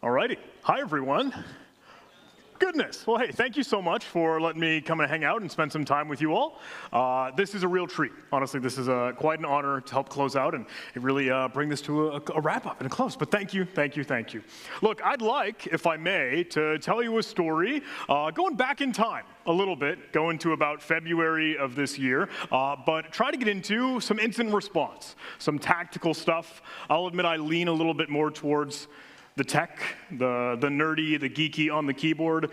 All righty. Hi, everyone. Goodness. Well, hey, thank you so much for letting me come and hang out and spend some time with you all. This is a real treat. Honestly, this is quite an honor to help close out and really bring this to a wrap-up and a close. But thank you, thank you, thank you. Look, I'd like, if I may, to tell you a story going back in time a little bit, going to about February of this year, but try to get into some incident response, some tactical stuff. I'll admit I lean a little bit more towards the tech, the nerdy, the geeky on the keyboard,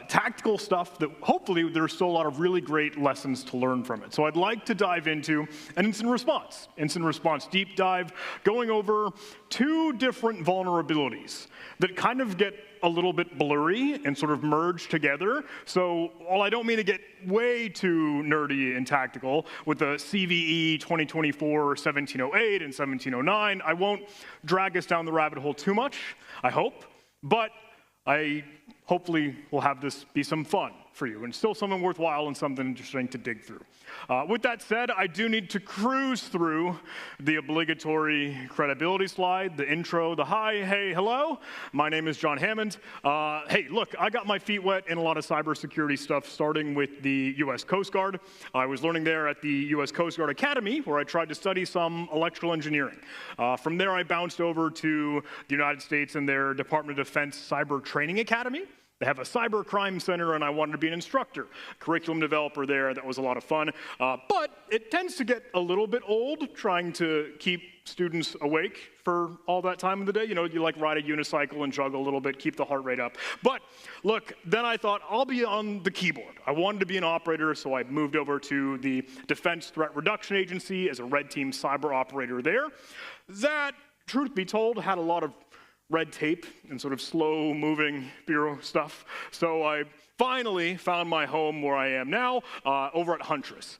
tactical stuff that hopefully there's still a lot of really great lessons to learn from it. So I'd like to dive into an incident response deep dive, going over two different vulnerabilities that kind of get a little bit blurry and sort of merge together. So while I don't mean to get way too nerdy and tactical with the CVE 2024-1708 and 1709, I won't drag us down the rabbit hole too much, I hope, but I hopefully will have this be some fun for you and still something worthwhile and something interesting to dig through. With that said, I do need to cruise through the obligatory credibility slide, the intro, the hi, hey, hello. My name is John Hammond. Hey, look, I got my feet wet in a lot of cybersecurity stuff, starting with the U.S. Coast Guard. I was learning there at the U.S. Coast Guard Academy, where I tried to study some electrical engineering. From there, I bounced over to the United States and their Department of Defense Cyber Training Academy. They have a cyber crime center, and I wanted to be an instructor, curriculum developer there. That was a lot of fun. But it tends to get a little bit old trying to keep students awake for all that time of the day. You know, you like ride a unicycle and juggle a little bit, keep the heart rate up. But look, then I thought I'll be on the keyboard. I wanted to be an operator, so I moved over to the Defense Threat Reduction Agency as a red team cyber operator there. That, truth be told, had a lot of red tape and sort of slow-moving bureau stuff. So I finally found my home where I am now, over at Huntress.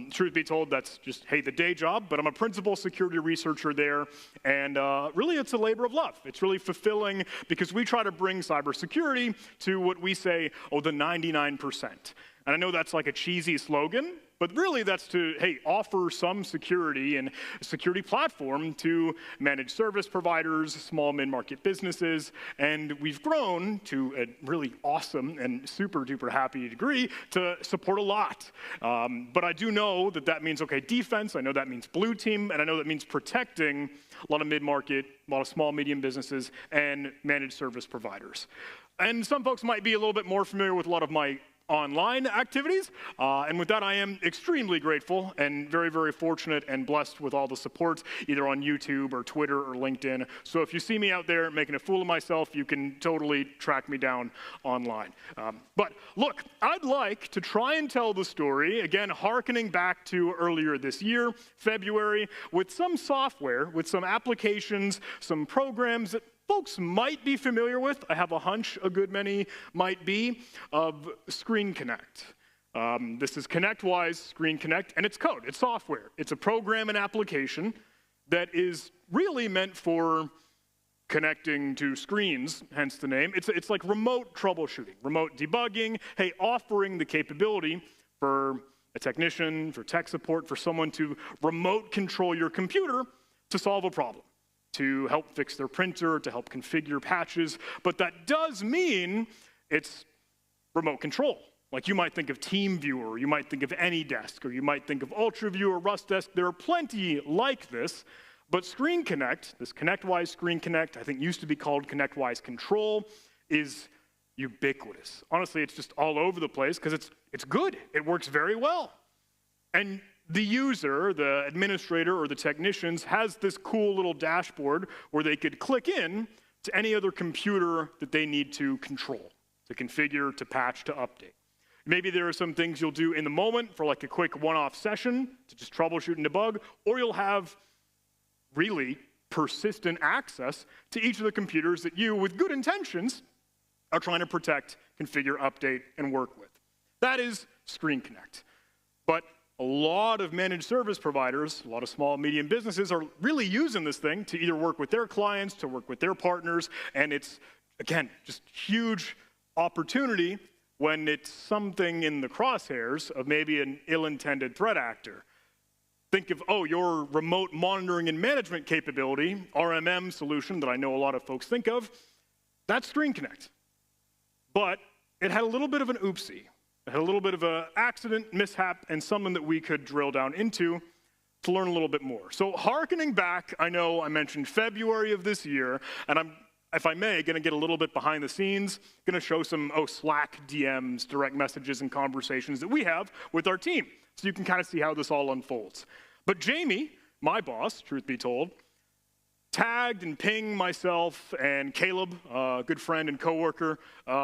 Truth be told, that's just, hey, the day job, but I'm a principal security researcher there, and really it's a labor of love. It's really fulfilling because we try to bring cybersecurity to what we say, the 99%. And I know that's like a cheesy slogan, but really that's to, hey, offer some security and a security platform to managed service providers, small mid-market businesses, and we've grown to a really awesome and super duper happy degree to support a lot. But I do know that that means, okay, defense, I know that means blue team, and I know that means protecting a lot of mid-market, a lot of small, medium businesses, and managed service providers. And some folks might be a little bit more familiar with a lot of my online activities, and with that I am extremely grateful and very, very fortunate and blessed with all the support, either on YouTube or Twitter or LinkedIn. So if you see me out there making a fool of myself, you can totally track me down online. But look, I'd like to try and tell the story, again, hearkening back to earlier this year, February, with some software, with some applications, some programs that folks might be familiar with. I have a hunch a good many might be, of Screen Connect. This is ConnectWise Screen Connect, and it's code, it's software. It's a program and application that is really meant for connecting to screens, hence the name. It's like remote troubleshooting, remote debugging, hey, offering the capability for a technician, for tech support, for someone to remote control your computer to solve a problem, to help fix their printer, to help configure patches, but that does mean it's remote control. Like you might think of TeamViewer, or you might think of AnyDesk, or you might think of UltraView or RustDesk. There are plenty like this, but Screen Connect, this ConnectWise Screen Connect, I think used to be called ConnectWise Control, is ubiquitous. Honestly, it's just all over the place because it's good. It works very well. And the user, the administrator, or the technicians has this cool little dashboard where they could click in to any other computer that they need to control, to configure, to patch, to update. Maybe there are some things you'll do in the moment for like a quick one-off session to just troubleshoot and debug, or you'll have really persistent access to each of the computers that you, with good intentions, are trying to protect, configure, update, and work with. That is Screen Connect. But a lot of managed service providers, a lot of small and medium businesses are really using this thing to either work with their clients, to work with their partners, and it's, again, just huge opportunity when it's something in the crosshairs of maybe an ill-intended threat actor. think of, oh, your remote monitoring and management capability, RMM solution that I know a lot of folks think of, that's Screen Connect. But it had a little bit of an oopsie. It had a little bit of an accident, mishap, and something that we could drill down into to learn a little bit more. So hearkening back, I know I mentioned February of this year, and I'm, if I may, going to get a little bit behind the scenes, going to show some Slack DMs, direct messages, and conversations that we have with our team, so you can kind of see how this all unfolds. But Jamie, my boss, truth be told, tagged and pinged myself and Caleb, a good friend and coworker.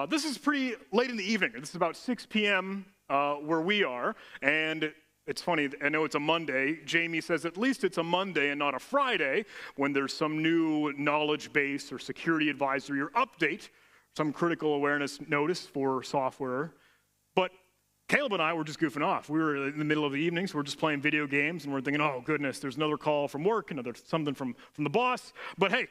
This is pretty late in the evening. This is about 6 p.m. Where we are, and it's funny, I know it's a Monday. Jamie says at least it's a Monday and not a Friday when there's some new knowledge base or security advisory or update, some critical awareness notice for software. But Caleb and I were just goofing off. We were in the middle of the evening, so we're just playing video games, and we're thinking, oh, goodness, there's another call from work, another something from the boss. But hey,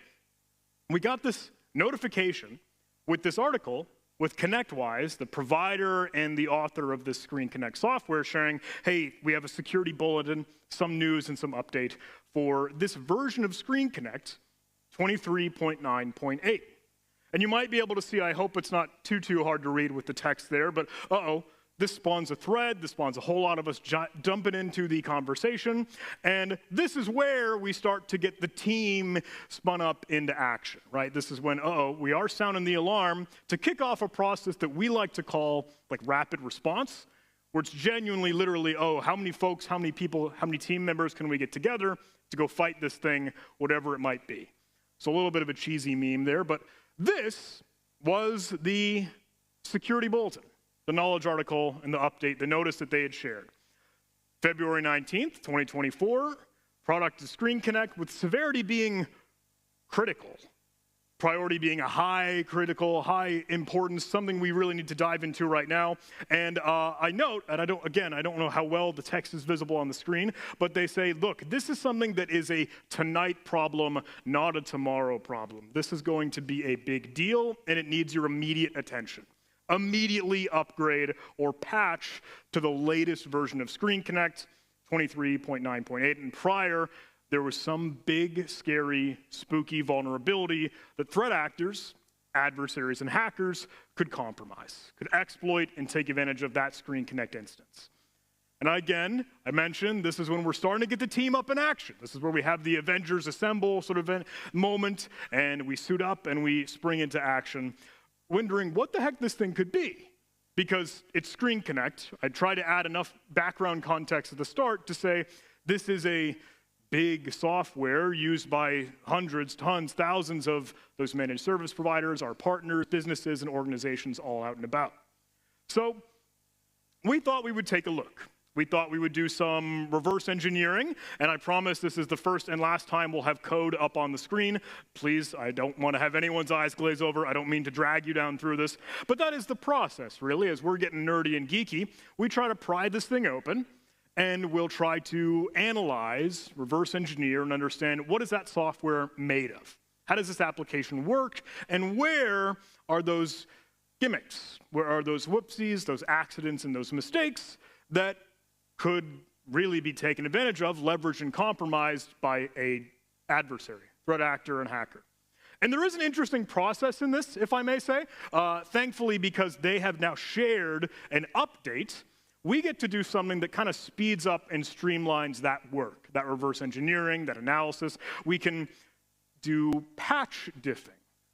we got this notification with this article with ConnectWise, the provider and the author of this Screen Connect software, sharing, hey, we have a security bulletin, some news, and some update for this version of Screen Connect, 23.9.8. And you might be able to see, I hope it's not too hard to read with the text there, but this spawns a thread, this spawns a whole lot of us dumping into the conversation, and this is where we start to get the team spun up into action, right? This is when, we are sounding the alarm to kick off a process that we like to call like rapid response, where it's genuinely, literally, how many folks, how many people, how many team members can we get together to go fight this thing, whatever it might be. So a little bit of a cheesy meme there, but this was the security bulletin, the knowledge article and the update, the notice that they had shared. February 19th, 2024, product is Screen Connect with severity being critical, priority being a high critical, high importance, something we really need to dive into right now. And I note, and I don't know how well the text is visible on the screen, but they say, look, this is something that is a tonight problem, not a tomorrow problem. This is going to be a big deal, and it needs your immediate attention. Immediately upgrade or patch to the latest version of Screen Connect, 23.9.8. And prior, there was some big, scary, spooky vulnerability that threat actors, adversaries, and hackers could compromise, could exploit and take advantage of that Screen Connect instance. And again, I mentioned this is when we're starting to get the team up in action. This is where we have the Avengers Assemble sort of moment, and we suit up and we spring into action, wondering what the heck this thing could be. Because it's Screen Connect. I try to add enough background context at the start to say this is a big software used by hundreds, tons, thousands of those managed service providers, our partners, businesses, and organizations all out and about. So we thought we would take a look. We thought we would do some reverse engineering, and I promise this is the first and last time we'll have code up on the screen. Please, I don't want to have anyone's eyes glaze over. I don't mean to drag you down through this, but that is the process, really. As we're getting nerdy and geeky, we try to pry this thing open, and we'll try to analyze, reverse engineer, and understand what is that software made of? How does this application work, and where are those gimmicks? Where are those whoopsies, those accidents, and those mistakes that could really be taken advantage of, leveraged, and compromised by an adversary, threat actor, and hacker. And there is an interesting process in this, if I may say. Thankfully, because they have now shared an update, we get to do something that kind of speeds up and streamlines that work, that reverse engineering, that analysis. We can do patch diffing,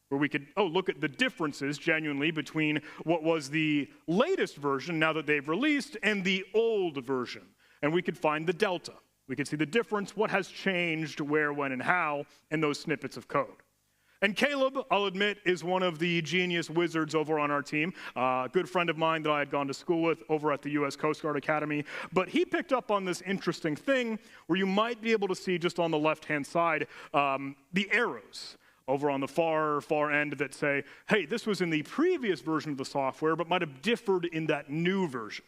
where we could look at the differences genuinely between what was the latest version now that they've released and the old version. And we could find the delta. We could see the difference, what has changed, where, when, and how, in those snippets of code. And Caleb, I'll admit, is one of the genius wizards over on our team, a good friend of mine that I had gone to school with over at the US Coast Guard Academy. But he picked up on this interesting thing where you might be able to see just on the left-hand side the arrows over on the far end that say, hey, this was in the previous version of the software, but might have differed in that new version.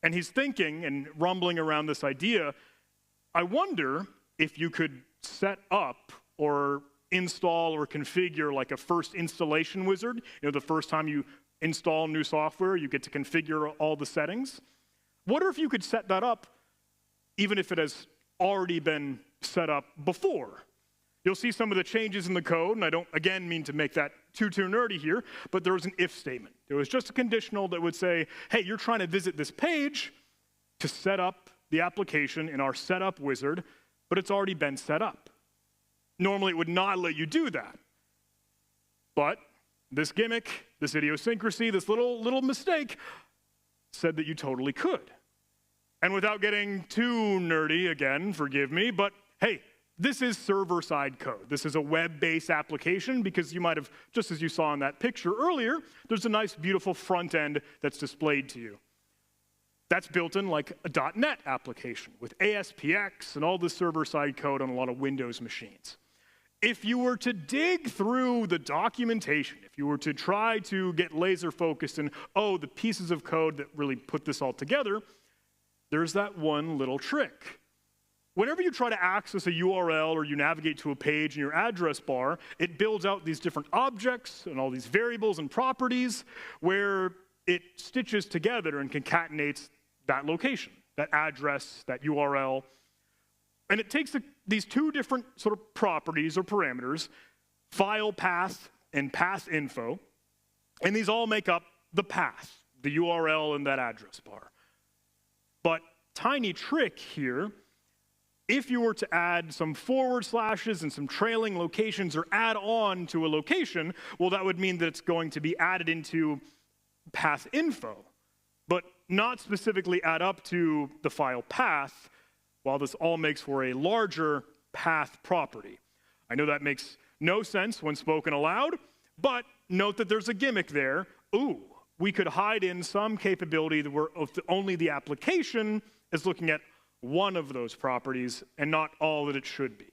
And he's thinking and rumbling around this idea, I wonder if you could set up or install or configure like a first installation wizard. You know, the first time you install new software, you get to configure all the settings. What if you could set that up even if it has already been set up before. You'll see some of the changes in the code, and I don't, again, mean to make that too nerdy here, but there was an if statement. It was just a conditional that would say, hey, you're trying to visit this page to set up the application in our setup wizard, but it's already been set up. Normally, it would not let you do that. But this gimmick, this idiosyncrasy, this little mistake said that you totally could. And without getting too nerdy, again, forgive me, but hey, this is server-side code. This is a web-based application because you might have, just as you saw in that picture earlier, there's a nice, beautiful front end that's displayed to you. That's built in like a .NET application with ASPX and all the server-side code on a lot of Windows machines. If you were to dig through the documentation, if you were to try to get laser focused and, the pieces of code that really put this all together, there's that one little trick. Whenever you try to access a URL or you navigate to a page in your address bar, it builds out these different objects and all these variables and properties where it stitches together and concatenates that location, that address, that URL. And it takes these two different sort of properties or parameters, file path and path info, and these all make up the path, the URL in that address bar. But tiny trick here, if you were to add some forward slashes and some trailing locations or add on to a location, well, that would mean that it's going to be added into path info, but not specifically add up to the file path, while this all makes for a larger path property. I know that makes no sense when spoken aloud, but note that there's a gimmick there. We could hide in some capability where only the application is looking at one of those properties and not all that it should be.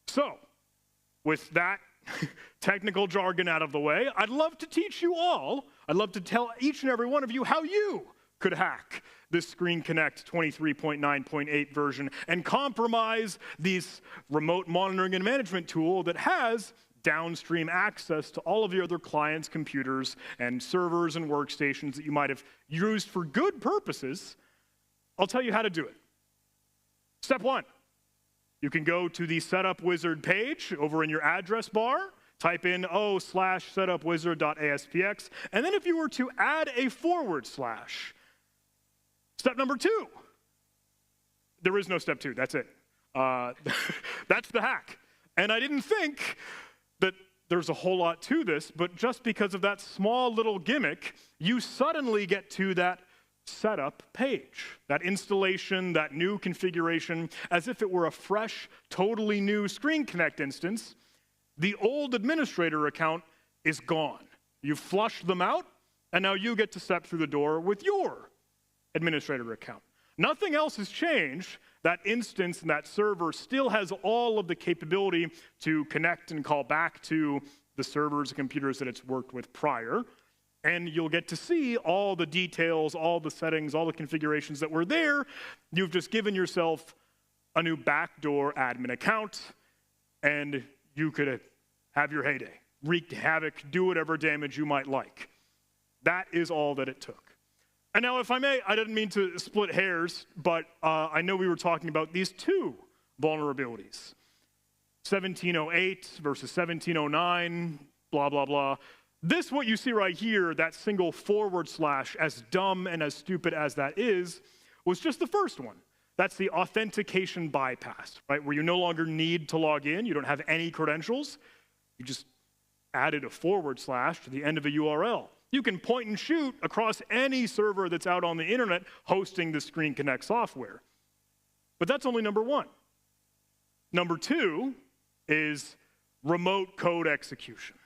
So, with that technical jargon out of the way, I'd love to teach you all, I'd love to tell each and every one of you how you could hack this Screen Connect 23.9.8 version and compromise this remote monitoring and management tool that has downstream access to all of your other clients' computers and servers and workstations that you might have used for good purposes. I'll tell you how to do it. Step one, you can go to the Setup Wizard page over in your address bar, type in setupwizard.aspx, and then if you were to add a forward slash, step number two, there is no step two, that's it. That's the hack. And I didn't think that there's a whole lot to this, but just because of that small little gimmick, you suddenly get to that setup page, that installation, that new configuration, as if it were a fresh, totally new Screen Connect instance. The old administrator account is gone. You've flushed them out, and now you get to step through the door with your administrator account. Nothing else has changed. That instance and that server still has all of the capability to connect and call back to the servers and computers that it's worked with prior. And you'll get to see all the details, all the settings, all the configurations that were there. You've just given yourself a new backdoor admin account, and you could have your heyday, wreak havoc, do whatever damage you might like. That is all that it took. And now, if I may, I didn't mean to split hairs, but I know we were talking about these two vulnerabilities. 1708 versus 1709, blah, blah, blah. This, what you see right here, that single forward slash, as dumb and as stupid as that is, was just the first one. That's the authentication bypass, right? Where you no longer need to log in. You don't have any credentials. You just added a forward slash to the end of a URL. You can point and shoot across any server that's out on the internet hosting the Screen Connect software. But that's only number one. Number two is remote code execution.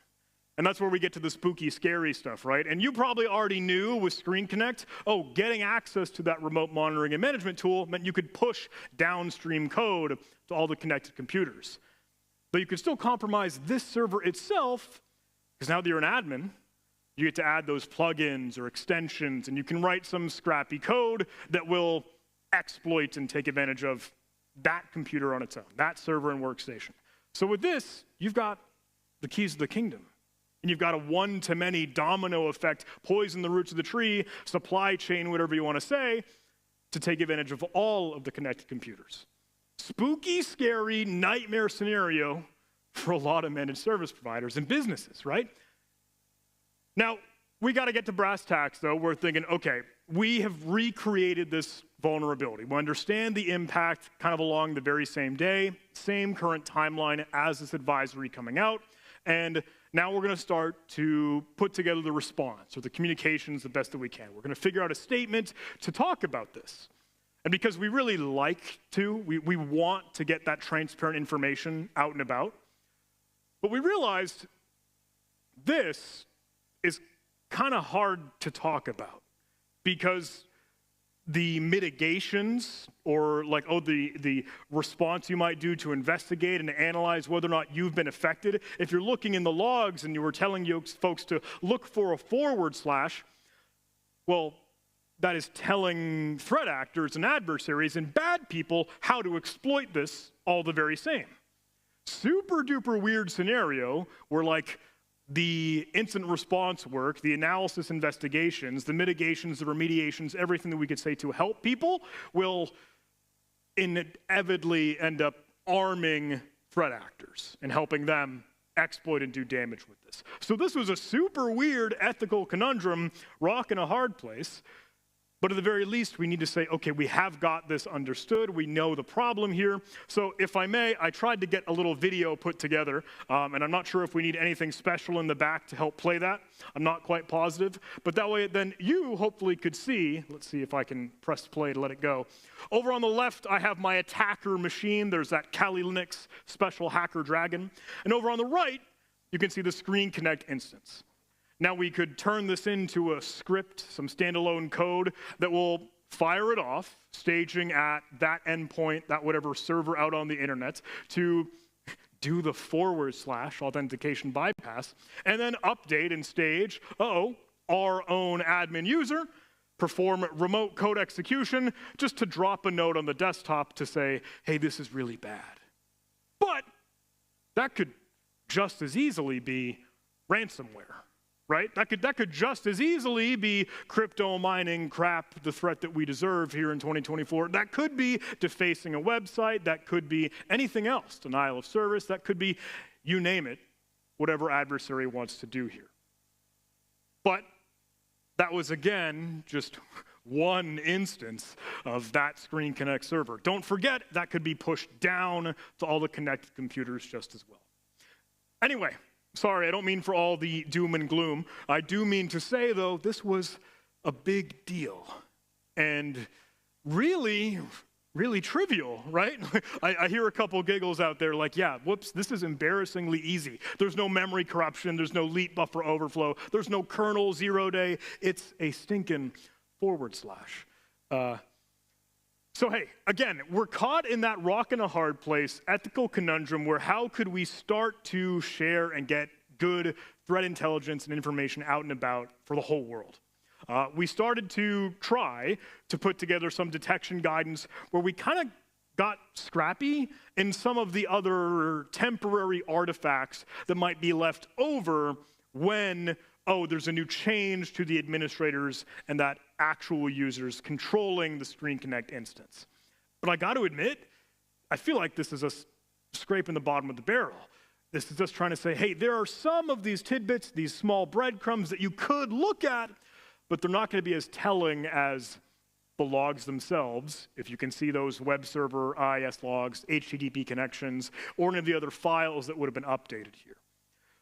And that's where we get to the spooky, scary stuff, right? And you probably already knew with Screen Connect, getting access to that remote monitoring and management tool meant you could push downstream code to all the connected computers. But you could still compromise this server itself, because now that you're an admin, you get to add those plugins or extensions, and you can write some scrappy code that will exploit and take advantage of that computer on its own, that server and workstation. So with this, you've got the keys to the kingdom. And you've got a one-to-many domino effect, poison the roots of the tree, supply chain, whatever you want to say. to take advantage of all of the connected computers. Spooky, scary, nightmare scenario for a lot of managed service providers and businesses, right? Now, we got to get to brass tacks, though. We're thinking, okay, we have recreated this vulnerability. We understand the impact kind of along the very same day, same current timeline as this advisory coming out, and now we're going to start to put together the response or the communications the best that we can. We're going to figure out a statement to talk about this. And because we really like to, we want to get that transparent information out and about, but we realized this is kind of hard to talk about because the mitigations or like, the response you might do to investigate and analyze whether or not you've been affected. If you're looking in the logs and you were telling you folks to look for a / well, that is telling threat actors and adversaries and bad people how to exploit this all the very same. Super duper weird scenario where like the incident response work, the analysis investigations, the mitigations, the remediations, everything that we could say to help people will inevitably end up arming threat actors and helping them exploit and do damage with this. So this was a super weird ethical conundrum, rock in a hard place. But at the very least, we need to say, okay, we have got this understood. We know the problem here. So if I may, I tried to get a little video put together, and I'm not sure if we need anything special in the back to help play that. I'm not quite positive. But that way, then you hopefully could see. Let's see if I can press play to let it go. Over on the left, I have my attacker machine. There's that Kali Linux special hacker dragon. And over on the right, you can see the Screen Connect instance. Now we could turn this into a script, some standalone code that will fire it off, staging at that endpoint, that whatever server out on the internet, to do the / authentication bypass, and then update and stage, our own admin user, perform remote code execution, just to drop a note on the desktop to say, hey, this is really bad. But that could just as easily be ransomware. Right? That could just as easily be crypto mining crap, the threat that we deserve here in 2024. That could be defacing a website. That could be anything else, denial of service. That could be, you name it, whatever adversary wants to do here. But that was, again, just one instance of that Screen Connect server. Don't forget, that could be pushed down to all the connected computers just as well. Anyway, sorry, I don't mean for all the doom and gloom. I do mean to say, though, this was a big deal and really, really trivial, right? I hear a couple giggles out there like, yeah, whoops, this is embarrassingly easy. There's no memory corruption. There's no leak buffer overflow. There's no kernel 0 day. It's a stinking / So hey, again, we're caught in that rock and a hard place, ethical conundrum where how could we start to share and get good threat intelligence and information out and about for the whole world? We started to try to put together some detection guidance where we kind of got scrappy in some of the other temporary artifacts that might be left over when there's a new change to the administrators and that actual users controlling the Screen Connect instance. But I got to admit, I feel like this is us scraping the bottom of the barrel. This is just trying to say, hey, there are some of these tidbits, these small breadcrumbs that you could look at, but they're not going to be as telling as the logs themselves, if you can see those web server IIS logs, HTTP connections, or any of the other files that would have been updated here.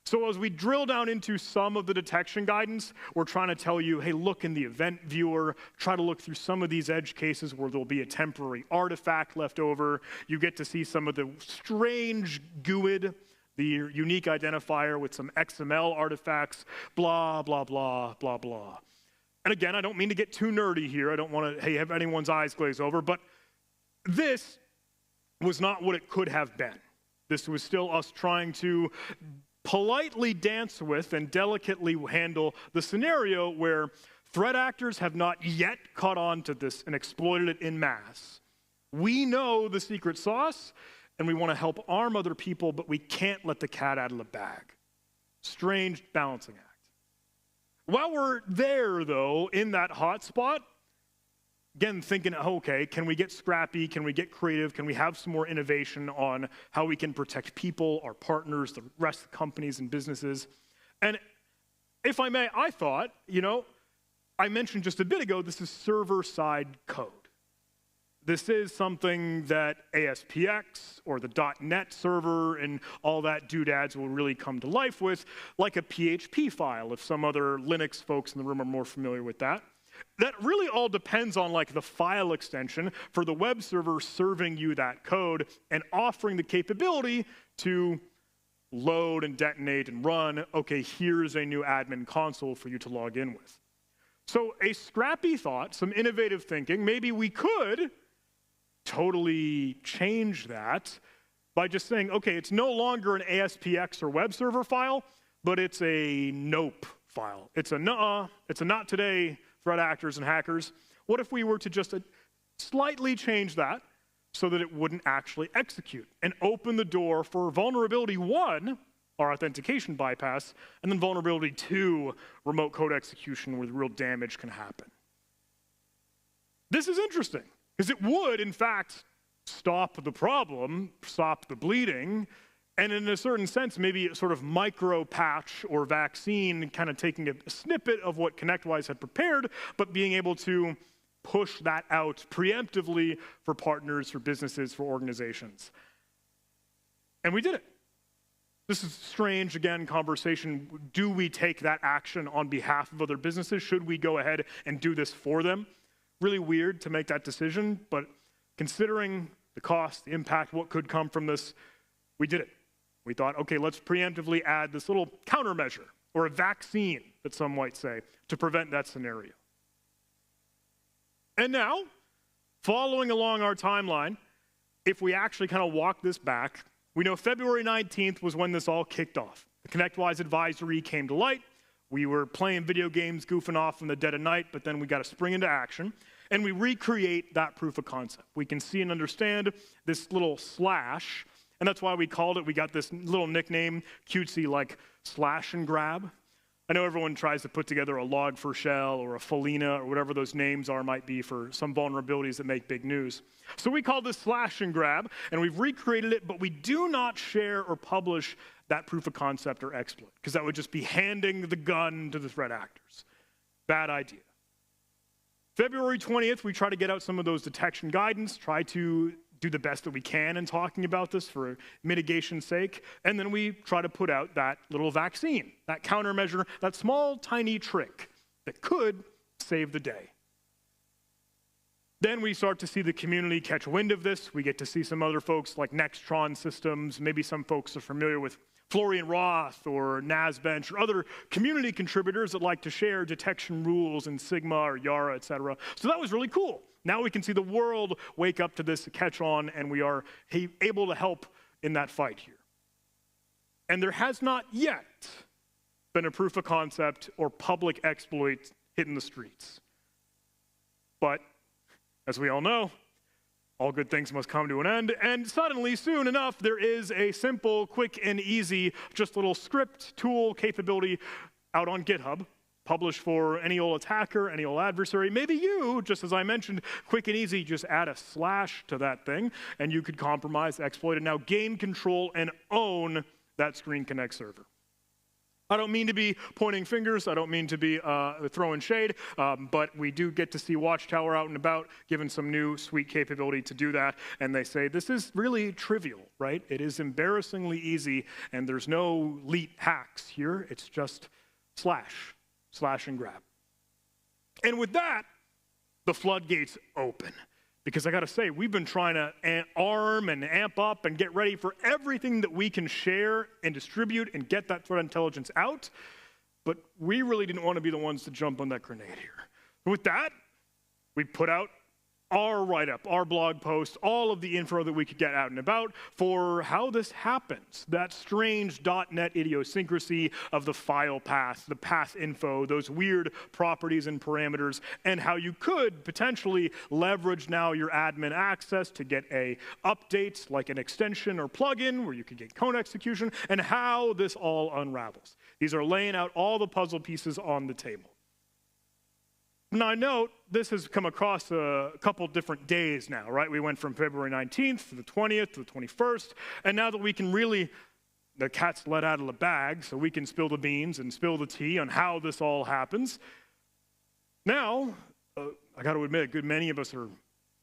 So as we drill down into some of the detection guidance, we're trying to tell you, hey, look in the event viewer, try to look through some of these edge cases where there'll be a temporary artifact left over. You get to see some of the strange GUID, the unique identifier with some XML artifacts, blah, blah, blah, blah, blah. And again, I don't mean to get too nerdy here. I don't want to, have anyone's eyes glaze over, but this was not what it could have been. This was still us trying to politely dance with and delicately handle the scenario where threat actors have not yet caught on to this and exploited it en masse. We know the secret sauce, and we want to help arm other people, but we can't let the cat out of the bag. Strange balancing act. While we're there, though, in that hot spot, again, thinking, okay, can we get scrappy? Can we get creative? Can we have some more innovation on how we can protect people, our partners, the rest of the companies and businesses? And if I may, I thought, I mentioned just a bit ago, this is server-side code. This is something that ASPX or the .NET server and all that doodads will really come to life with, like a PHP file, if some other Linux folks in the room are more familiar with that. That really all depends on like the file extension for the web server serving you that code and offering the capability to load and detonate and run, okay, here's a new admin console for you to log in with. So a scrappy thought, some innovative thinking, maybe we could totally change that by just saying, okay, it's no longer an ASPX or web server file, but it's a nope file. It's a nuh-uh, it's a not today, threat actors and hackers. What if we were to just slightly change that so that it wouldn't actually execute and open the door for vulnerability 1, our authentication bypass, and then vulnerability 2, remote code execution where the real damage can happen? This is interesting because it would, in fact, stop the problem, stop the bleeding, and in a certain sense, maybe a sort of micro patch or vaccine, kind of taking a snippet of what ConnectWise had prepared, but being able to push that out preemptively for partners, for businesses, for organizations. And we did it. This is strange, again, conversation. Do we take that action on behalf of other businesses? Should we go ahead and do this for them? Really weird to make that decision, but considering the cost, the impact, what could come from this, we did it. We thought, okay, let's preemptively add this little countermeasure, or a vaccine, that some might say, to prevent that scenario. And now, following along our timeline, if we actually kind of walk this back, we know February 19th was when this all kicked off. The ConnectWise advisory came to light. We were playing video games, goofing off in the dead of night, but then we got to spring into action, and we recreate that proof of concept. We can see and understand this little slash, and that's why we called it, we got this little nickname, cutesy, like slash and grab. I know everyone tries to put together a log4shell or a Felina or whatever those names might be for some vulnerabilities that make big news. So we call this slash and grab, and we've recreated it, but we do not share or publish that proof of concept or exploit, because that would just be handing the gun to the threat actors. Bad idea. February 20th, we try to get out some of those detection guidance, try to do the best that we can in talking about this for mitigation's sake, and then we try to put out that little vaccine, that countermeasure, that small, tiny trick that could save the day. Then we start to see the community catch wind of this. We get to see some other folks like Nextron Systems, maybe some folks are familiar with Florian Roth or NASBench or other community contributors that like to share detection rules in Sigma or Yara, et cetera. So that was really cool. Now we can see the world wake up to this, catch on, and we are able to help in that fight here. And there has not yet been a proof of concept or public exploit hitting the streets. But as we all know, all good things must come to an end, and suddenly, soon enough, there is a simple, quick, and easy, just little script tool capability out on GitHub, published for any old attacker, any old adversary. Maybe you, just as I mentioned, quick and easy, just add a slash to that thing, and you could compromise, exploit, and now gain control and own that Screen Connect server. I don't mean to be pointing fingers, I don't mean to be throwing shade, but we do get to see Watchtower out and about, given some new sweet capability to do that, and they say this is really trivial, right? It is embarrassingly easy, and there's no leet hacks here, it's just slash and grab. And with that, the floodgates open. Because I gotta say, we've been trying to arm and amp up and get ready for everything that we can share and distribute and get that threat intelligence out, but we really didn't want to be the ones to jump on that grenade here. With that, we put out our write-up, our blog post, all of the info that we could get out and about for how this happens, that strange .NET idiosyncrasy of the file path, the path info, those weird properties and parameters, and how you could potentially leverage now your admin access to get a update like an extension or plugin where you could get code execution, and how this all unravels. These are laying out all the puzzle pieces on the table. Now, note, this has come across a couple different days now, right? We went from February 19th to the 20th to the 21st, and now that we can really, the cat's let out of the bag, so we can spill the beans and spill the tea on how this all happens. Now, I got to admit, a good many of us are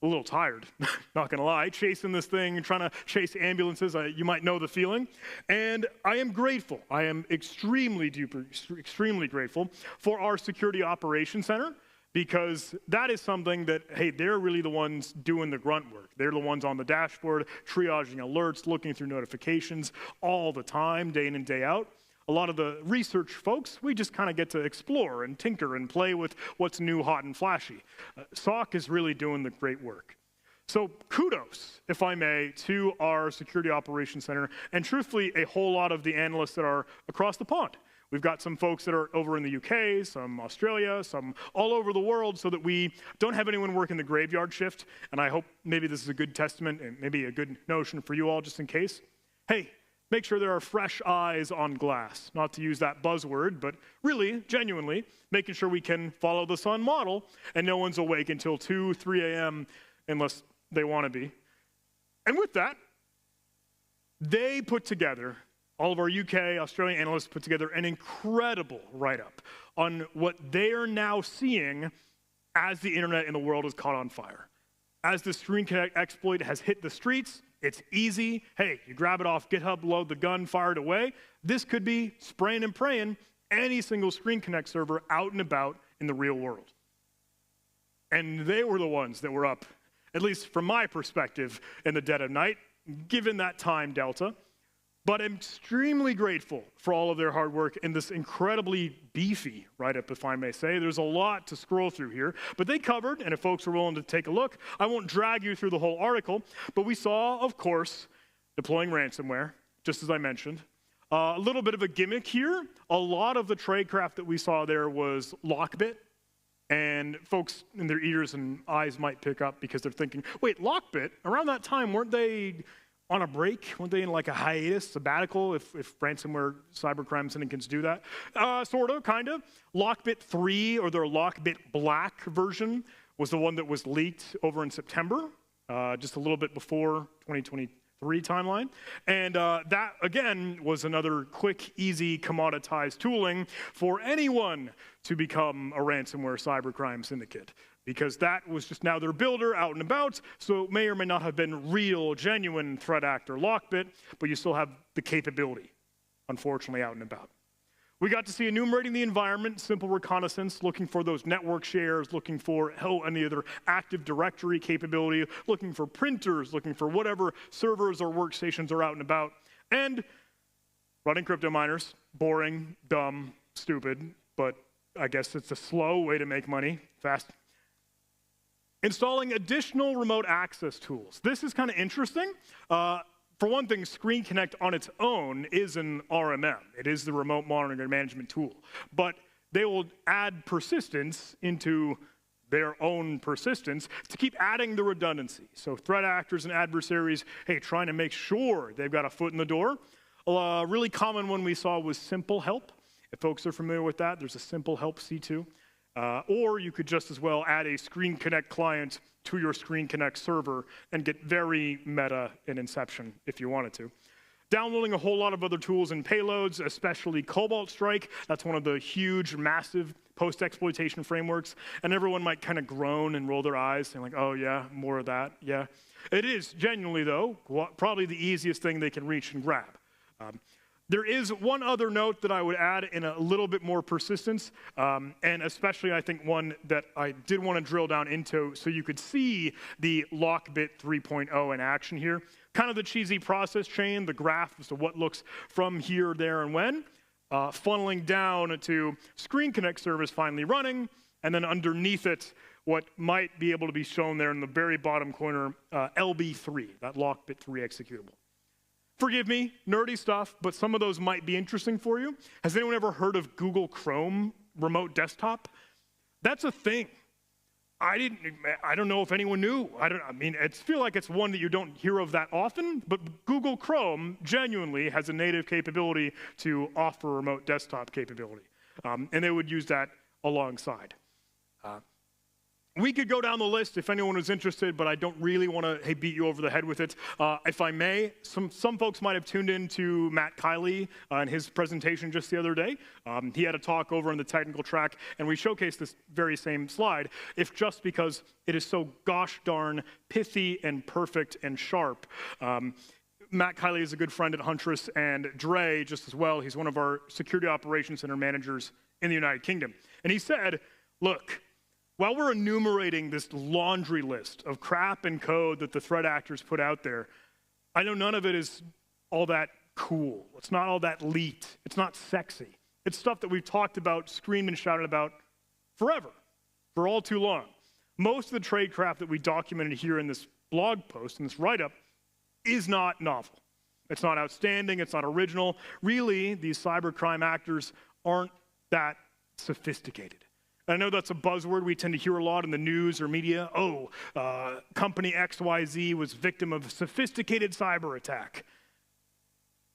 a little tired, not gonna lie, chasing this thing, trying to chase ambulances. You might know the feeling. And I am grateful. I am extremely grateful for our Security Operations Center, because that is something that, hey, they're really the ones doing the grunt work. They're the ones on the dashboard, triaging alerts, looking through notifications all the time, day in and day out. A lot of the research folks, we just kind of get to explore and tinker and play with what's new, hot, and flashy. SOC is really doing the great work. So kudos, if I may, to our Security Operations Center, and truthfully, a whole lot of the analysts that are across the pond. We've got some folks that are over in the UK, some Australia, some all over the world, so that we don't have anyone working the graveyard shift. And I hope maybe this is a good testament and maybe a good notion for you all, just in case. Hey, make sure there are fresh eyes on glass. Not to use that buzzword, but really, genuinely, making sure we can follow the sun model and no one's awake until 2, 3 a.m. unless they want to be. And with that, they put together, all of our UK, Australian analysts put together an incredible write-up on what they are now seeing as the internet in the world is caught on fire. As the Screen Connect exploit has hit the streets, it's easy. Hey, you grab it off GitHub, load the gun, fire it away. This could be spraying and praying any single Screen Connect server out and about in the real world. And they were the ones that were up, at least from my perspective, in the dead of night, given that time delta. But I'm extremely grateful for all of their hard work in this incredibly beefy write-up, if I may say. There's a lot to scroll through here, but they covered, and if folks are willing to take a look, I won't drag you through the whole article, but we saw, of course, deploying ransomware, just as I mentioned. A little bit of a gimmick here. A lot of the tradecraft that we saw there was Lockbit, and folks in their ears and eyes might pick up because they're thinking, wait, Lockbit, around that time, weren't they on a break? Weren't they in like a hiatus, sabbatical, if ransomware cybercrime syndicates do that? Sort of, kind of. Lockbit 3, or their Lockbit Black version, was the one that was leaked over in September, just a little bit before 2023 timeline. And that, again, was another quick, easy, commoditized tooling for anyone to become a ransomware cybercrime syndicate, because that was just now their builder out and about, so it may or may not have been real, genuine threat actor Lockbit, but you still have the capability, unfortunately, out and about. We got to see enumerating the environment, simple reconnaissance, looking for those network shares, looking for any other Active Directory capability, looking for printers, looking for whatever servers or workstations are out and about, and running crypto miners. Boring, dumb, stupid, but I guess it's a slow way to make money, fast. Installing additional remote access tools. This is kind of interesting. For one thing, Screen Connect on its own is an RMM. It is the remote monitoring and management tool. But they will add persistence into their own persistence to keep adding the redundancy. So threat actors and adversaries, hey, trying to make sure they've got a foot in the door. A really common one we saw was Simple Help. If folks are familiar with that, there's a Simple Help C2. Or you could just as well add a Screen Connect client to your Screen Connect server and get very meta in Inception if you wanted to. Downloading a whole lot of other tools and payloads, especially Cobalt Strike. That's one of the huge, massive post-exploitation frameworks. And everyone might kind of groan and roll their eyes, saying like, oh yeah, more of that, yeah. It is genuinely, though, probably the easiest thing they can reach and grab. There is one other note that I would add in a little bit more persistence, and especially I think one that I did want to drill down into so you could see the Lockbit 3.0 in action here. Kind of the cheesy process chain, the graph as to what looks from here, there, and when, funneling down to Screen Connect service finally running, and then underneath it, what might be able to be shown there in the very bottom corner, LB3, that Lockbit 3 executable. Forgive me, nerdy stuff, but some of those might be interesting for you. Has anyone ever heard of Google Chrome remote desktop? That's a thing. I don't know if anyone knew. I feel like it's one that you don't hear of that often, but Google Chrome genuinely has a native capability to offer remote desktop capability. And they would use that alongside. We could go down the list if anyone was interested, but I don't really want to beat you over the head with it. If I may, some folks might have tuned in to Matt Kiley and his presentation just the other day. He had a talk over in the technical track, and we showcased this very same slide, if just because it is so gosh darn pithy and perfect and sharp. Matt Kiley is a good friend at Huntress, and Dre just as well. He's one of our security operations center managers in the United Kingdom. And he said, look, while we're enumerating this laundry list of crap and code that the threat actors put out there, I know none of it is all that cool. It's not all that elite. It's not sexy. It's stuff that we've talked about, screamed and shouted about forever, for all too long. Most of the tradecraft that we documented here in this blog post, in this write-up, is not novel. It's not outstanding. It's not original. Really, these cybercrime actors aren't that sophisticated. I know that's a buzzword we tend to hear a lot in the news or media. Company XYZ was victim of a sophisticated cyber attack.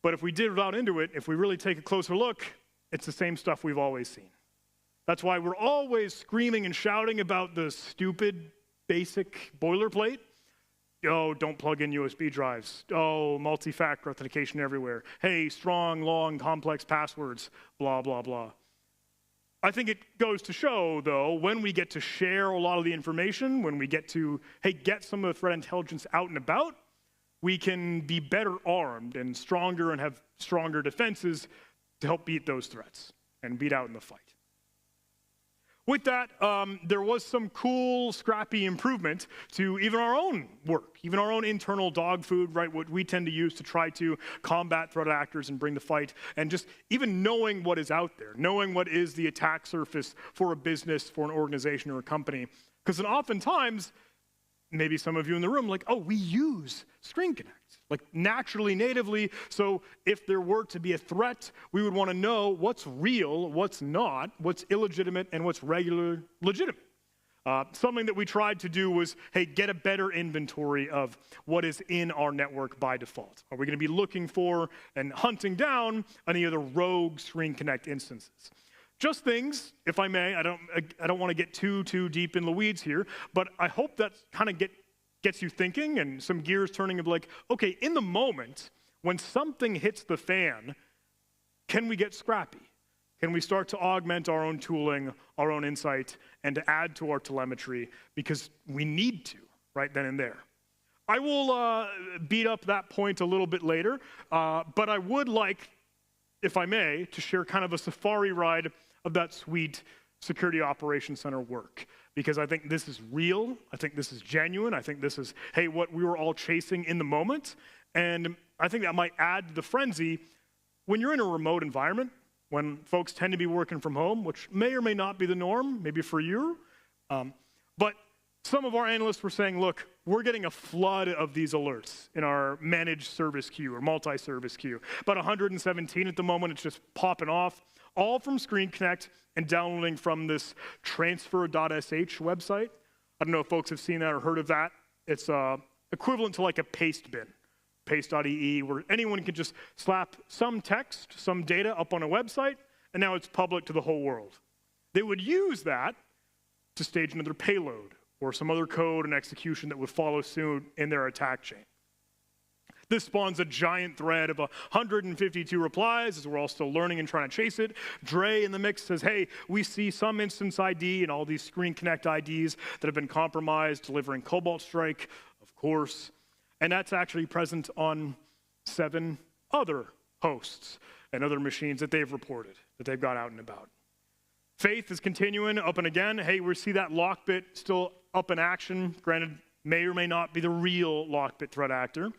But if we dig out into it, if we really take a closer look, it's the same stuff we've always seen. That's why we're always screaming and shouting about the stupid, basic boilerplate. Oh, don't plug in USB drives. Oh, multi-factor authentication everywhere. Hey, strong, long, complex passwords, blah, blah, blah. I think it goes to show, though, when we get to share a lot of the information, when we get to, get some of the threat intelligence out and about, we can be better armed and stronger and have stronger defenses to help beat those threats and beat out in the fight. With that, there was some cool, scrappy improvement to even our own work, even our own internal dog food, right, what we tend to use to try to combat threat actors and bring the fight, and just even knowing what is out there, knowing what is the attack surface for a business, for an organization or a company. Because oftentimes, maybe some of you in the room, like, oh, we use Screen Connect, like naturally, natively, so if there were to be a threat, we would want to know what's real, what's not, what's illegitimate, and what's regular legitimate. Something that we tried to do was, get a better inventory of what is in our network by default. Are we going to be looking for and hunting down any of the rogue Screen Connect instances? Just things, if I may, I don't want to get too deep in the weeds here, but I hope that kind of gets you thinking and some gears turning of like, okay, in the moment, when something hits the fan, can we get scrappy? Can we start to augment our own tooling, our own insight, and to add to our telemetry? Because we need to, right then and there. I will beat up that point a little bit later, but I would like, if I may, to share kind of a safari ride of that sweet Security Operations Center work. Because I think this is real, I think this is genuine, I think this is, what we were all chasing in the moment. And I think that might add to the frenzy when you're in a remote environment, when folks tend to be working from home, which may or may not be the norm, maybe for you. But some of our analysts were saying, look, we're getting a flood of these alerts in our managed service queue or multi-service queue. About 117 at the moment, it's just popping off, all from Screen Connect and downloading from this transfer.sh website. I don't know if folks have seen that or heard of that. It's equivalent to like a paste bin, paste.ee, where anyone can just slap some text, some data up on a website, and now it's public to the whole world. They would use that to stage another payload or some other code and execution that would follow soon in their attack chain. This spawns a giant thread of 152 replies as we're all still learning and trying to chase it. Dre in the mix says, we see some instance ID and all these Screen Connect IDs that have been compromised, delivering Cobalt Strike, of course. And that's actually present on 7 other hosts and other machines that they've reported, that they've got out and about. Faith is continuing up and again. We see that lockbit still up in action. Granted, may or may not be the real lockbit threat actor.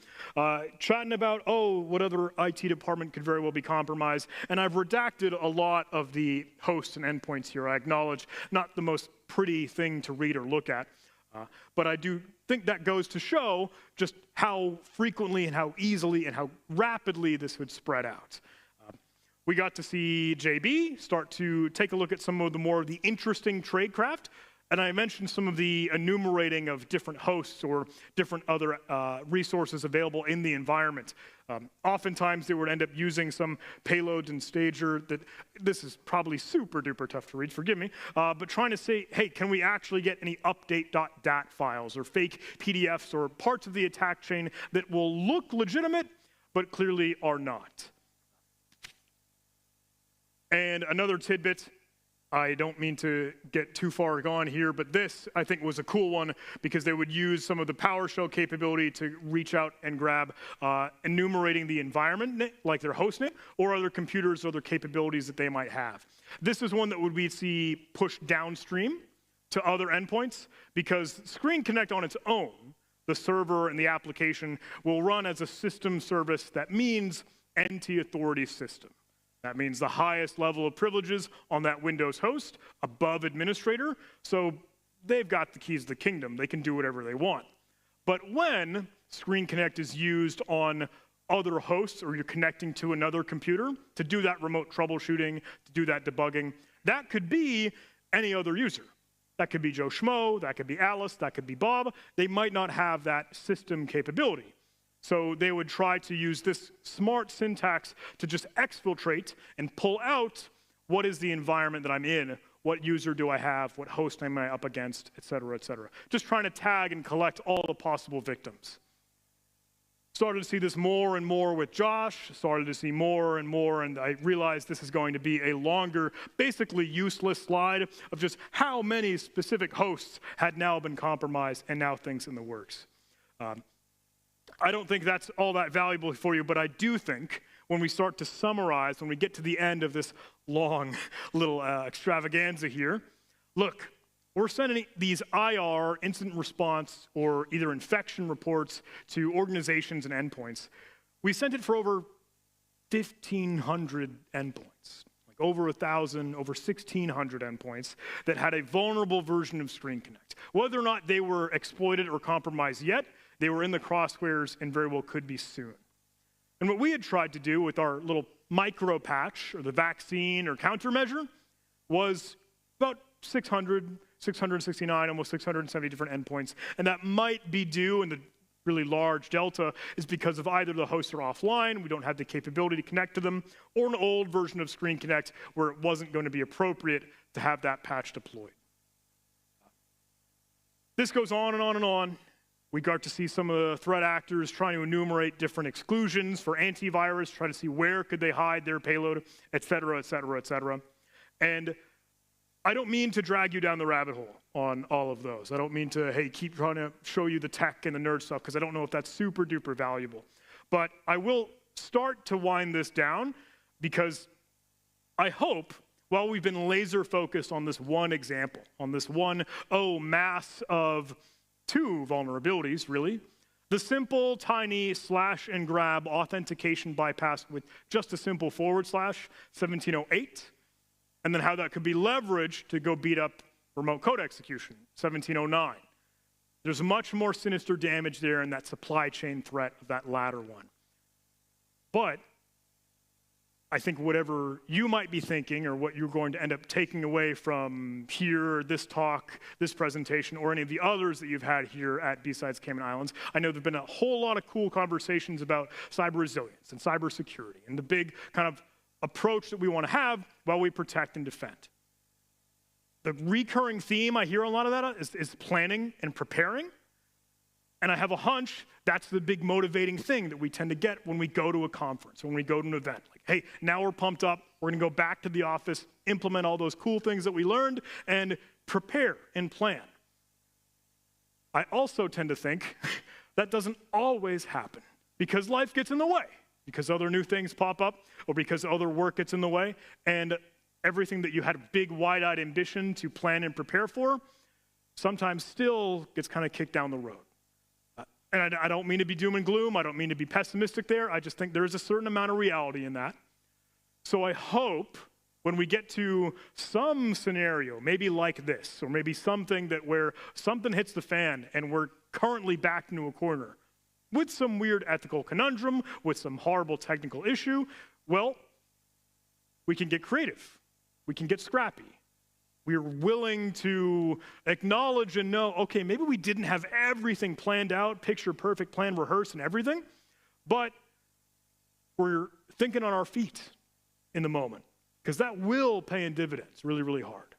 Chatting about, what other IT department could very well be compromised. And I've redacted a lot of the hosts and endpoints here. I acknowledge not the most pretty thing to read or look at. But I do think that goes to show just how frequently and how easily and how rapidly this would spread out. We got to see JB start to take a look at some of the more of the interesting tradecraft And I mentioned some of the enumerating of different hosts or different other resources available in the environment. Oftentimes they would end up using some payloads and stager that, this is probably super duper tough to read, forgive me, but trying to say, hey, can we actually get any update.dat files or fake PDFs or parts of the attack chain that will look legitimate, but clearly are not. And another tidbit, I don't mean to get too far gone here, but this, I think, was a cool one because they would use some of the PowerShell capability to reach out and grab enumerating the environment, like their hostnet, or other computers or other capabilities that they might have. This is one that we see pushed downstream to other endpoints because Screen Connect on its own, the server and the application, will run as a system service that means NT authority system. That means the highest level of privileges on that Windows host, above administrator, so they've got the keys to the kingdom. They can do whatever they want. But when Screen Connect is used on other hosts or you're connecting to another computer to do that remote troubleshooting, to do that debugging, that could be any other user. That could be Joe Schmo, that could be Alice, that could be Bob. They might not have that system capability. So they would try to use this smart syntax to just exfiltrate and pull out what is the environment that I'm in, what user do I have, what host am I up against, et cetera, et cetera. Just trying to tag and collect all the possible victims. Started to see this more and more with Josh, started to see more and more, and I realized this is going to be a longer, basically useless slide of just how many specific hosts had now been compromised and now things in the works. I don't think that's all that valuable for you, but I do think when we start to summarize, when we get to the end of this long little extravaganza here, look, we're sending these IR, incident response, or either infection reports to organizations and endpoints. We sent it for over 1,500 endpoints, like over 1,000, over 1,600 endpoints that had a vulnerable version of Screen Connect. Whether or not they were exploited or compromised yet, they were in the crosshairs and very well could be soon. And what we had tried to do with our little micro patch or the vaccine or countermeasure was about 600, 669, almost 670 different endpoints. And that might be due, and the really large delta is because of either the hosts are offline, we don't have the capability to connect to them, or an old version of Screen Connect where it wasn't going to be appropriate to have that patch deployed. This goes on and on and on. We got to see some of the threat actors trying to enumerate different exclusions for antivirus, try to see where could they hide their payload, et cetera, et cetera, et cetera. And I don't mean to drag you down the rabbit hole on all of those. I don't mean to, hey, keep trying to show you the tech and the nerd stuff, because I don't know if that's super duper valuable. But I will start to wind this down, because I hope, while we've been laser focused on this one example, on this one, mass of two vulnerabilities, really. The simple, tiny slash and grab authentication bypass with just a simple / 1708, and then how that could be leveraged to go beat up remote code execution, 1709. There's much more sinister damage there in that supply chain threat of that latter one. But I think whatever you might be thinking or what you're going to end up taking away from here, this talk, this presentation, or any of the others that you've had here at BSides Cayman Islands, I know there've been a whole lot of cool conversations about cyber resilience and cybersecurity and the big kind of approach that we want to have while we protect and defend. The recurring theme I hear a lot of that is planning and preparing. And I have a hunch that's the big motivating thing that we tend to get when we go to a conference, when we go to an event. Like, hey, now we're pumped up, we're gonna go back to the office, implement all those cool things that we learned, and prepare and plan. I also tend to think that doesn't always happen because life gets in the way, because other new things pop up, or because other work gets in the way, and everything that you had big, wide-eyed ambition to plan and prepare for sometimes still gets kind of kicked down the road. And I don't mean to be doom and gloom. I don't mean to be pessimistic there. I just think there is a certain amount of reality in that. So I hope when we get to some scenario, maybe like this, or maybe something that where something hits the fan and we're currently backed into a corner with some weird ethical conundrum, with some horrible technical issue, well, we can get creative. We can get scrappy. We're willing to acknowledge and know, okay, maybe we didn't have everything planned out, picture perfect, plan, rehearse, and everything, but we're thinking on our feet in the moment, because that will pay in dividends really, really hard.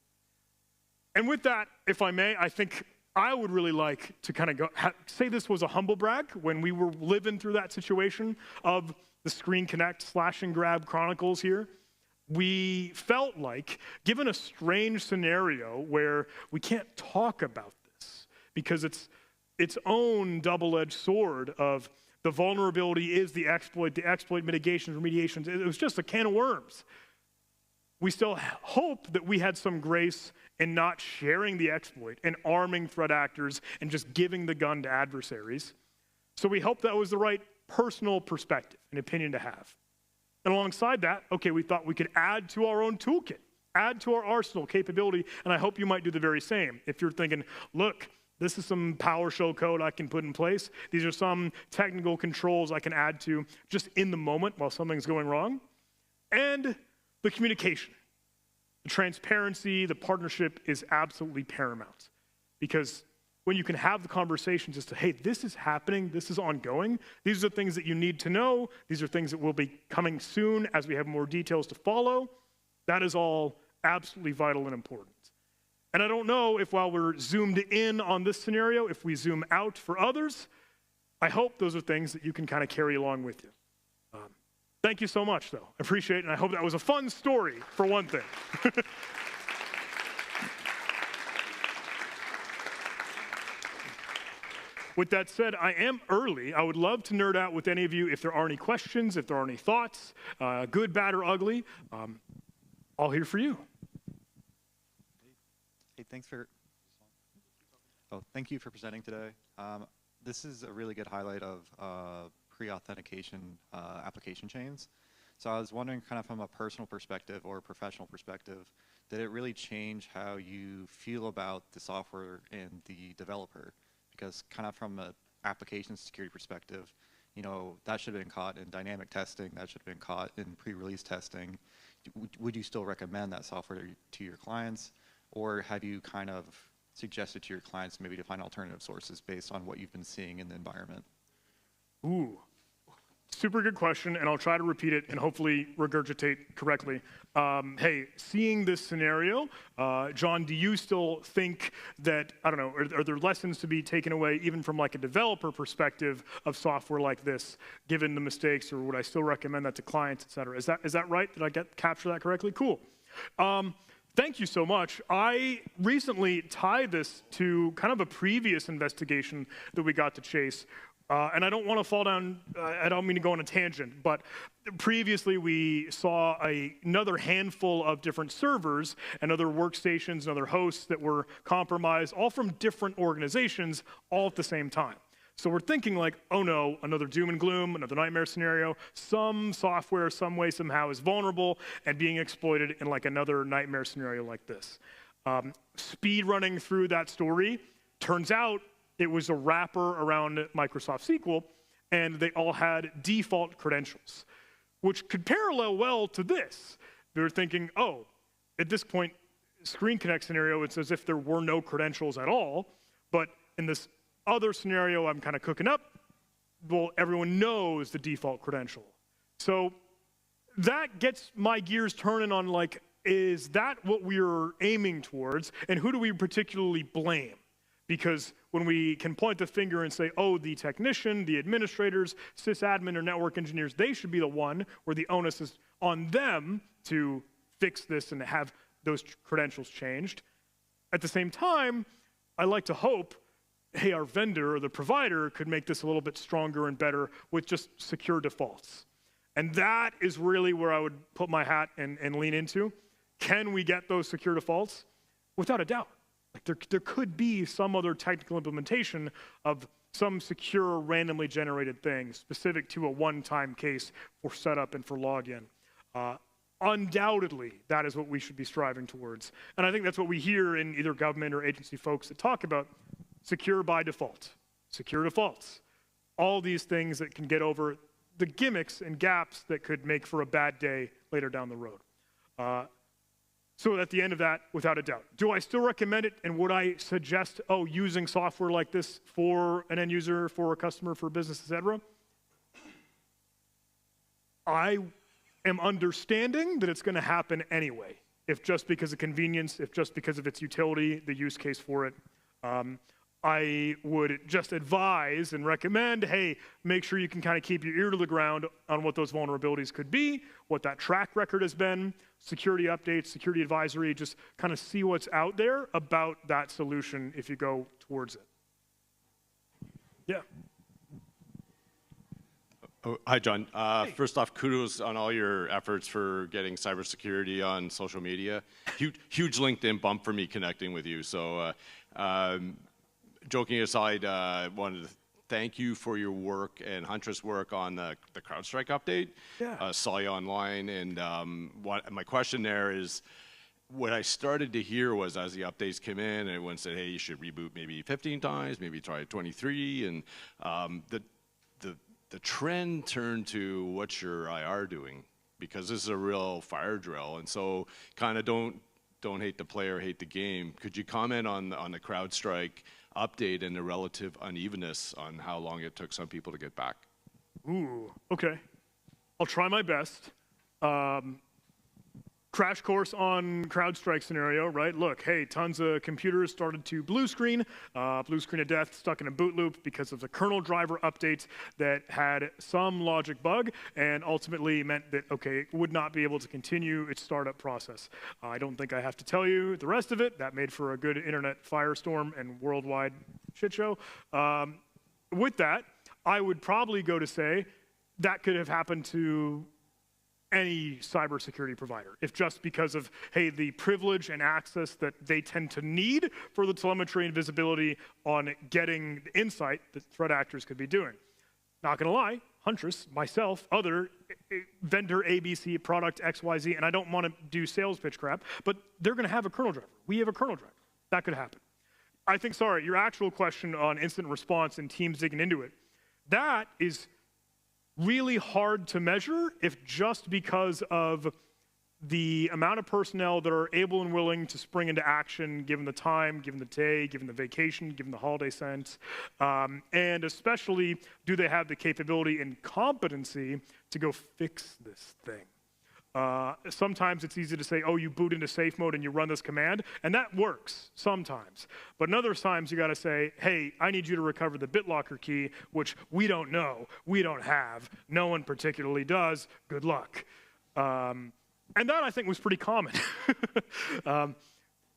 And with that, if I may, I think I would really like to kind of say this was a humble brag when we were living through that situation of the Screen Connect slash and grab chronicles here. We felt like, given a strange scenario where we can't talk about this because it's its own double-edged sword of the vulnerability is the exploit mitigations, remediations, it was just a can of worms. We still hope that we had some grace in not sharing the exploit and arming threat actors and just giving the gun to adversaries. So we hope that was the right personal perspective and opinion to have. And alongside that, okay, we thought we could add to our own toolkit, add to our arsenal capability, and I hope you might do the very same. If you're thinking, look, this is some PowerShell code I can put in place. These are some technical controls I can add to just in the moment while something's going wrong. And the communication, the transparency, the partnership is absolutely paramount. Because when you can have the conversations as to, hey, this is happening, this is ongoing, these are the things that you need to know, these are things that will be coming soon as we have more details to follow, that is all absolutely vital and important. And I don't know if while we're zoomed in on this scenario, if we zoom out for others, I hope those are things that you can kind of carry along with you. Thank you so much, though. I appreciate it, and I hope that was a fun story, for one thing. With that said, I am early. I would love to nerd out with any of you if there are any questions, if there are any thoughts, good, bad, or ugly. All here for you. Hey, thank you for presenting today. This is a really good highlight of pre-authentication application chains. So I was wondering, kind of from a personal perspective or a professional perspective, did it really change how you feel about the software and the developer? Because kind of from an application security perspective, you know, that should have been caught in dynamic testing, that should have been caught in pre-release testing. Would you still recommend that software to your clients? Or have you kind of suggested to your clients maybe to find alternative sources based on what you've been seeing in the environment? Ooh, super good question, and I'll try to repeat it and hopefully regurgitate correctly. Hey, seeing this scenario, John, do you still think that, I don't know, are there lessons to be taken away even from like a developer perspective of software like this, given the mistakes, or would I still recommend that to clients, et cetera? Is that right? Did I capture that correctly? Cool. Thank you so much. I recently tied this to kind of a previous investigation that we got to chase. And I don't want to fall down, I don't mean to go on a tangent, but previously we saw another handful of different servers and other workstations and other hosts that were compromised, all from different organizations, all at the same time. So we're thinking like, oh no, another doom and gloom, another nightmare scenario, some software, some way, somehow is vulnerable and being exploited in like another nightmare scenario like this. Speed running through that story, turns out it was a wrapper around Microsoft SQL, and they all had default credentials, which could parallel well to this. They were thinking, oh, at this point, Screen Connect scenario, it's as if there were no credentials at all, but in this other scenario I'm kind of cooking up, well, everyone knows the default credential. So that gets my gears turning on like, is that what we're aiming towards, and who do we particularly blame? Because when we can point the finger and say, oh, the technician, the administrators, sysadmin, or network engineers, they should be the one where the onus is on them to fix this and have those credentials changed. At the same time, I like to hope, hey, our vendor or the provider could make this a little bit stronger and better with just secure defaults. And that is really where I would put my hat and lean into. Can we get those secure defaults? Without a doubt. Like there could be some other technical implementation of some secure, randomly generated thing specific to a one-time case for setup and for login. Undoubtedly, that is what we should be striving towards. And I think that's what we hear in either government or agency folks that talk about secure by default, secure defaults, all these things that can get over the gimmicks and gaps that could make for a bad day later down the road. So at the end of that, without a doubt. Do I still recommend it, and would I suggest, using software like this for an end user, for a customer, for a business, et cetera? I am understanding that it's going to happen anyway, if just because of convenience, if just because of its utility, the use case for it. I would just advise and recommend, hey, make sure you can kind of keep your ear to the ground on what those vulnerabilities could be, what that track record has been, security updates, security advisory, just kind of see what's out there about that solution if you go towards it. Yeah. Oh, hi, John. Hey. First off, kudos on all your efforts for getting cybersecurity on social media. Huge LinkedIn bump for me connecting with you. So joking aside, wanted to thank you for your work and Huntress' work on the CrowdStrike update. Yeah. Saw you online, and my question there is, what I started to hear was as the updates came in, and everyone said, hey, you should reboot maybe 15 times, maybe try 23, and the trend turned to what's your IR doing? Because this is a real fire drill, and so kind of don't hate the player, hate the game. Could you comment on the CrowdStrike update and the relative unevenness on how long it took some people to get back? Ooh, okay. I'll try my best. Crash course on CrowdStrike scenario, right? Look, hey, tons of computers started to blue screen of death, stuck in a boot loop because of the kernel driver update that had some logic bug and ultimately meant that, okay, it would not be able to continue its startup process. I don't think I have to tell you the rest of it. That made for a good internet firestorm and worldwide shit show. With that, I would probably go to say that could have happened to any cybersecurity provider, if just because of, hey, the privilege and access that they tend to need for the telemetry and visibility on getting the insight that threat actors could be doing. Not gonna lie, Huntress, myself, other vendor ABC, product XYZ, and I don't wanna do sales pitch crap, but they're gonna have a kernel driver. We have a kernel driver. That could happen. I think, sorry, your actual question on incident response and teams digging into it, that is really hard to measure if just because of the amount of personnel that are able and willing to spring into action given the time, given the day, given the vacation, given the holiday sense, and especially do they have the capability and competency to go fix this thing. Sometimes it's easy to say, oh, you boot into safe mode and you run this command, and that works sometimes. But in other times, you gotta say, hey, I need you to recover the BitLocker key, which we don't know, we don't have, no one particularly does, good luck. And that, I think, was pretty common.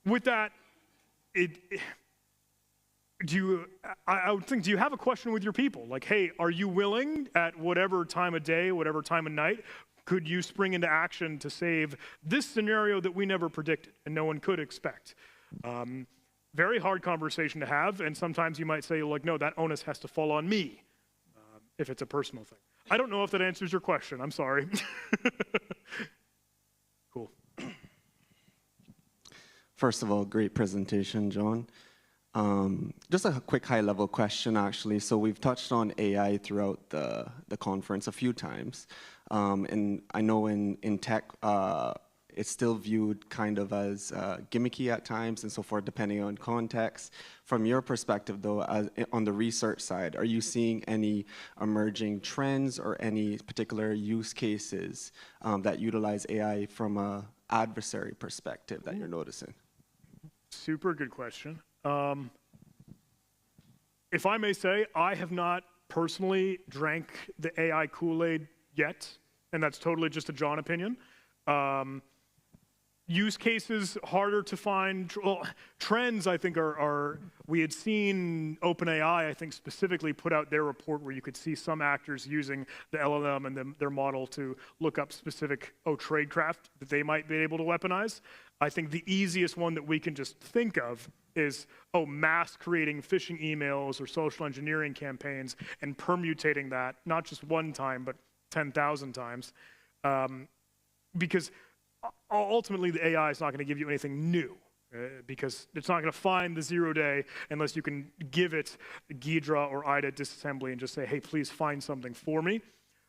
With that, I would think, do you have a question with your people? Like, hey, are you willing at whatever time of day, whatever time of night, could you spring into action to save this scenario that we never predicted and no one could expect? Very hard conversation to have, and sometimes you might say, like, no, that onus has to fall on me, if it's a personal thing. I don't know if that answers your question, I'm sorry. Cool. First of all, great presentation, John. Just a quick high-level question, actually. So we've touched on AI throughout the conference a few times. And I know in tech, it's still viewed kind of as gimmicky at times and so forth, depending on context. From your perspective, though, on the research side, are you seeing any emerging trends or any particular use cases that utilize AI from an adversary perspective that you're noticing? Super good question. If I may say, I have not personally drank the AI Kool-Aid yet, and that's totally just a John opinion. Use cases harder to find. Well, trends, I think, we had seen OpenAI, I think, specifically put out their report where you could see some actors using the LLM and their model to look up specific, tradecraft that they might be able to weaponize. I think the easiest one that we can just think of is, mass creating phishing emails or social engineering campaigns and permutating that, not just one time, but 10,000 times. Because ultimately, the AI is not going to give you anything new because it's not going to find the 0 day unless you can give it Ghidra or IDA disassembly and just say, hey, please find something for me,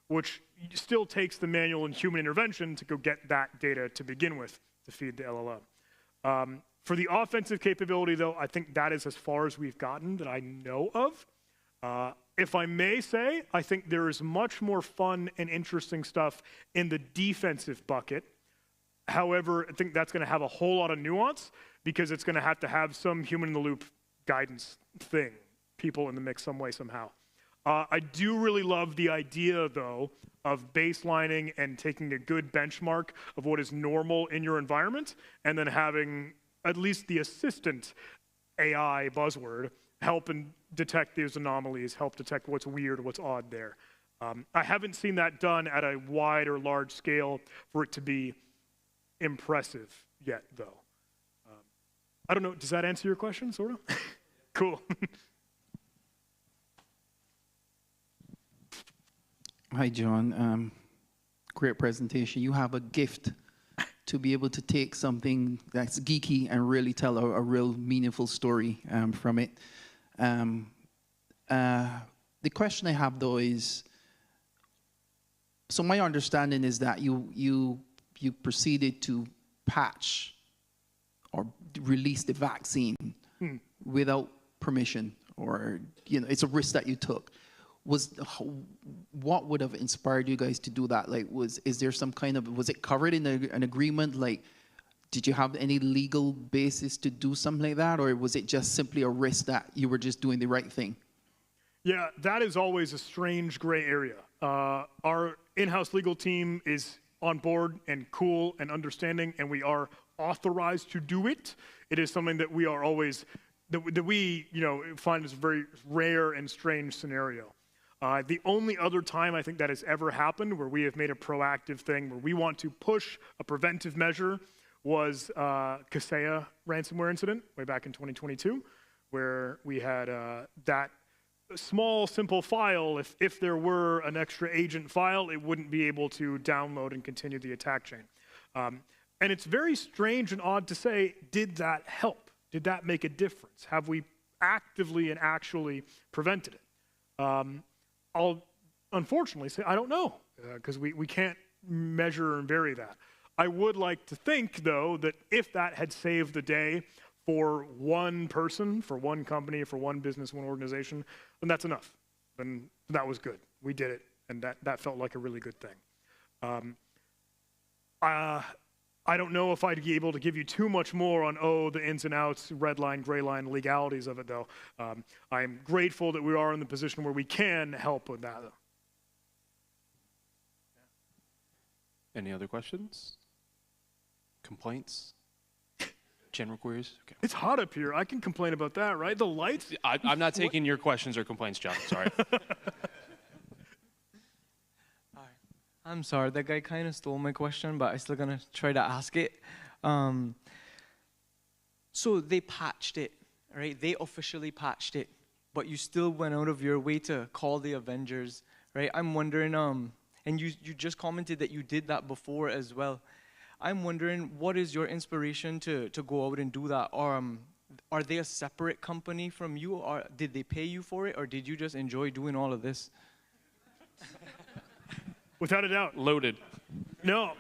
which still takes the manual and human intervention to go get that data to begin with. to feed the LLM. For the offensive capability, though, I think that is as far as we've gotten that I know of. If I may say, I think there is much more fun and interesting stuff in the defensive bucket. However, I think that's going to have a whole lot of nuance because it's going to have some human-in-the-loop guidance thing, people in the mix some way, somehow. I do really love the idea, though, of baselining and taking a good benchmark of what is normal in your environment and then having at least the assistant AI buzzword help and detect these anomalies, help detect what's weird, what's odd there. I haven't seen that done at a wide or large scale for it to be impressive yet, though. I don't know, does that answer your question, sort of? Cool. Hi, John. Great presentation. You have a gift to be able to take something that's geeky and really tell a real meaningful story from it. The question I have, though, is, so my understanding is that you proceeded to patch or release the vaccine without permission, or it's a risk that you took. What would have inspired you guys to do that? Like, is there some kind of, was it covered in an agreement? Like, did you have any legal basis to do something like that, or was it just simply a risk that you were just doing the right thing? Yeah, that is always a strange gray area. Our in-house legal team is on board and cool and understanding, and we are authorized to do it. It is something that we are always, that we find is a very rare and strange scenario. The only other time I think that has ever happened where we have made a proactive thing where we want to push a preventive measure was Kaseya ransomware incident way back in 2022, where we had that small, simple file. If there were an extra agent file, it wouldn't be able to download and continue the attack chain. And it's very strange and odd to say, did that help? Did that make a difference? Have we actively and actually prevented it? I'll unfortunately say I don't know, because we can't measure and vary that. I would like to think, though, that if that had saved the day for one person, for one company, for one business, one organization, then that's enough. Then that was good. We did it, and that felt like a really good thing. I don't know if I'd be able to give you too much more on, the ins and outs, red line, gray line, legalities of it, though. I'm grateful that we are in the position where we can help with that, though. Any other questions? Complaints? General queries? Okay. It's hot up here. I can complain about that, right? The lights? I'm not taking your questions or complaints, John. Sorry. I'm sorry, that guy kind of stole my question, but I'm still gonna try to ask it. So they patched it, right? They officially patched it, but you still went out of your way to call the Avengers, right? I'm wondering, and you just commented that you did that before as well. I'm wondering, what is your inspiration to go out and do that? Or are they a separate company from you, or did they pay you for it, or did you just enjoy doing all of this? Without a doubt. Loaded. No.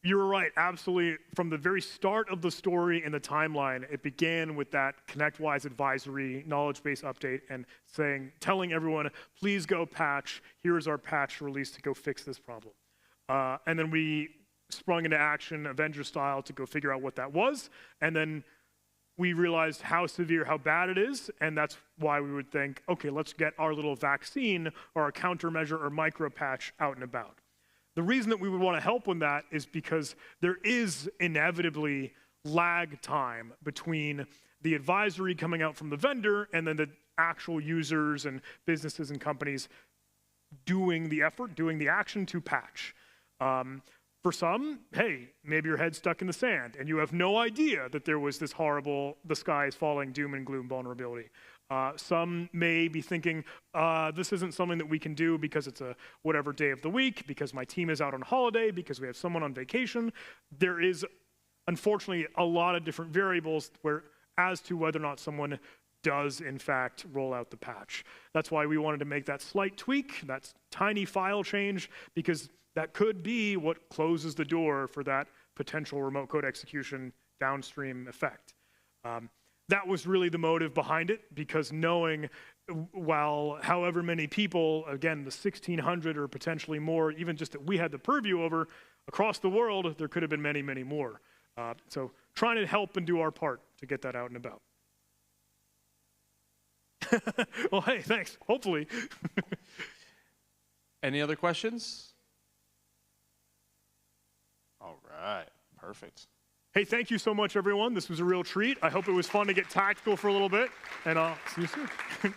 You were right, absolutely. From the very start of the story and the timeline, it began with that ConnectWise advisory knowledge base update and telling everyone, please go patch. Here's our patch release to go fix this problem. And then we sprung into action, Avenger style, to go figure out what that was. And then we realized how severe, how bad it is, and that's why we would think, okay, let's get our little vaccine or our countermeasure or micro patch out and about. The reason that we would want to help with that is because there is inevitably lag time between the advisory coming out from the vendor and then the actual users and businesses and companies doing the effort, doing the action to patch. For some, hey, maybe your head's stuck in the sand and you have no idea that there was this horrible, the sky is falling, doom and gloom vulnerability. Some may be thinking, this isn't something that we can do because it's a whatever day of the week, because my team is out on holiday, because we have someone on vacation. There is, unfortunately, a lot of different variables as to whether or not someone does in fact roll out the patch. That's why we wanted to make that slight tweak, that tiny file change, because that could be what closes the door for that potential remote code execution downstream effect. That was really the motive behind it, because knowing while however many people, again, the 1,600 or potentially more, even just that we had the purview over across the world, there could have been many, many more. So trying to help and do our part to get that out and about. Well, hey, thanks. Hopefully. Any other questions? All right, perfect. Hey, thank you so much, everyone. This was a real treat. I hope it was fun to get tactical for a little bit, and I'll see you soon.